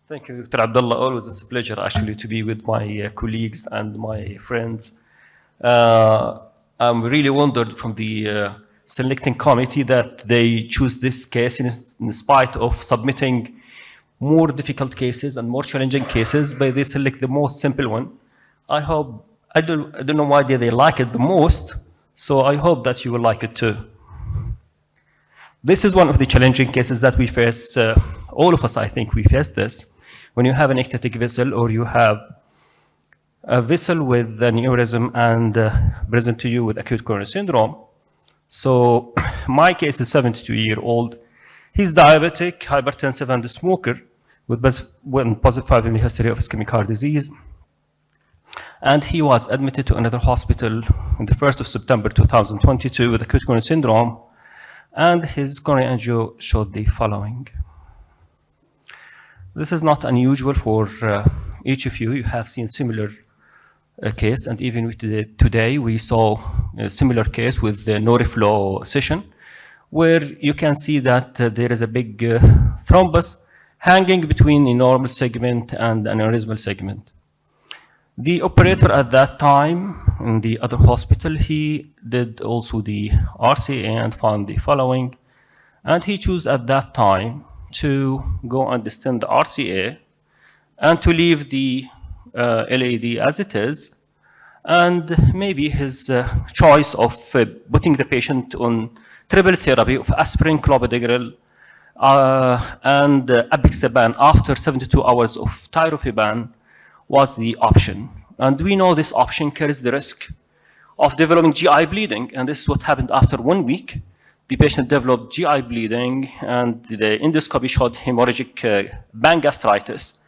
Thank you, Dr. Abdullah. Always it's a pleasure actually to be with my colleagues and my friends. Uh, I'm really wondered from the selecting committee that they choose this case in spite of submitting more difficult cases and more challenging cases, but they select the most simple one. I don't know why they like it the most, so I hope that you will like it too. This is one of the challenging cases that we face. All of us, I think, we face this. When you have an ectatic vessel or you have a vessel with an aneurysm and present to you with acute coronary syndrome. So my case is 72-year-old. He's diabetic, hypertensive, and a smoker with positive 5 history of ischemic heart disease. And he was admitted to another hospital on the 1st of September 2022 with acute coronary syndrome. And his coronary angio showed the following. This is not unusual for each of you. You have seen similar case, and even today we saw a similar case with the no reflow session, where you can see that there is a big thrombus hanging between the normal segment and an aneurysmal segment. The operator at that time in the other hospital, he did also the RCA and found the following, and he chose at that time to go and distend the RCA and to leave the LAD as it is, and maybe his choice of putting the patient on triple therapy of aspirin, clopidogrel, and apixaban after 72 hours of tirofiban was the option. And we know this option carries the risk of developing GI bleeding, and this is what happened after 1 week. The patient developed GI bleeding, and the endoscopy showed hemorrhagic band gastritis.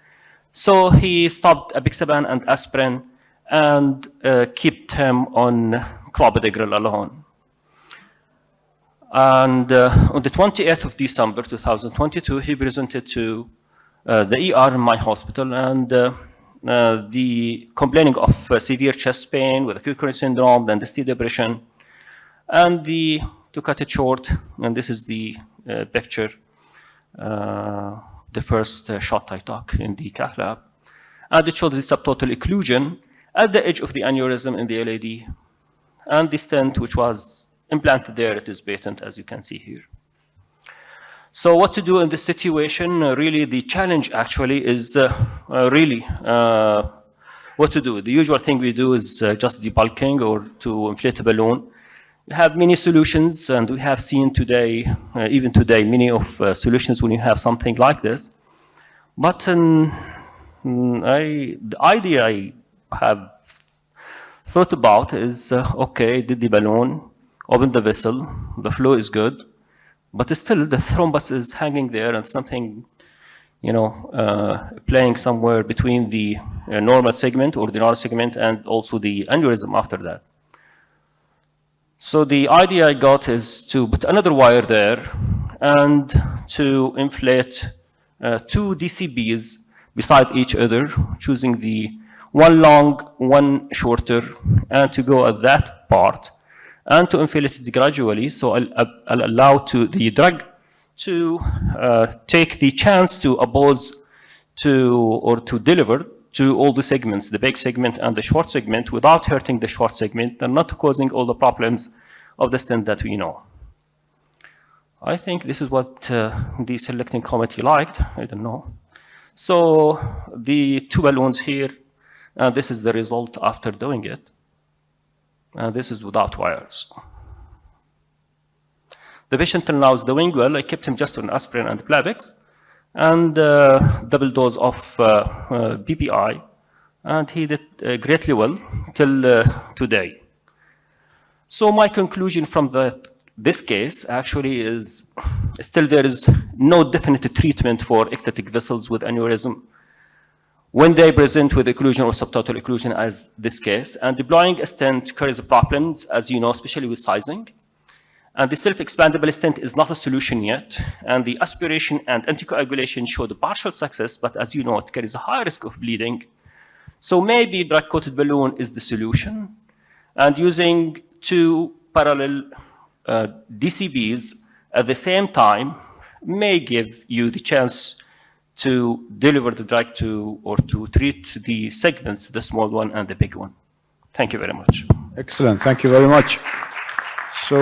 So he stopped apixaban and aspirin and kept him on clopidogrel alone. And on the 28th of December 2022, he presented to the ER in my hospital and the complaining of severe chest pain with acute coronary syndrome, then the depression, and to cut it short, and this is the picture, the first shot I took in the cath lab, and it showed the subtotal occlusion at the edge of the aneurysm in the LAD, and the stent which was implanted there, it is patent, as you can see here. So what to do in this situation? Really, the challenge actually is what to do. The usual thing we do is just debulking or to inflate a balloon. We have many solutions, and we have seen today, even today, many of solutions when you have something like this. But the idea I have thought about is, okay, did the balloon, open the vessel, the flow is good, but still the thrombus is hanging there and something, playing somewhere between the normal segment or the narrow segment and also the aneurysm after that. So the idea I got is to put another wire there and to inflate two DCBs beside each other, choosing the one long, one shorter, and to go at that part and to inflate it gradually. So I'll allow the drug to take the chance to oppose or to deliver to all the segments, the big segment and the short segment, without hurting the short segment and not causing all the problems of the stent that we know. I think this is what the selecting committee liked. I don't know. So the two balloons here, and this is the result after doing it. And this is without wires. The patient till now is doing well. I kept him just on aspirin and Plavix and double dose of BPI, and he did greatly well till today. So my conclusion from this case actually is still there is no definite treatment for ectatic vessels with aneurysm when they present with occlusion or subtotal occlusion as this case. And deploying a stent carries problems, as you know, especially with sizing. And the self-expandable stent is not a solution yet. And the aspiration and anticoagulation showed a partial success, but as you know, it carries a high risk of bleeding. So maybe drug-coated balloon is the solution. And using two parallel DCBs at the same time may give you the chance to deliver the drug to, or to treat the segments, the small one and the big one. Thank you very much. Excellent. Thank you very much. So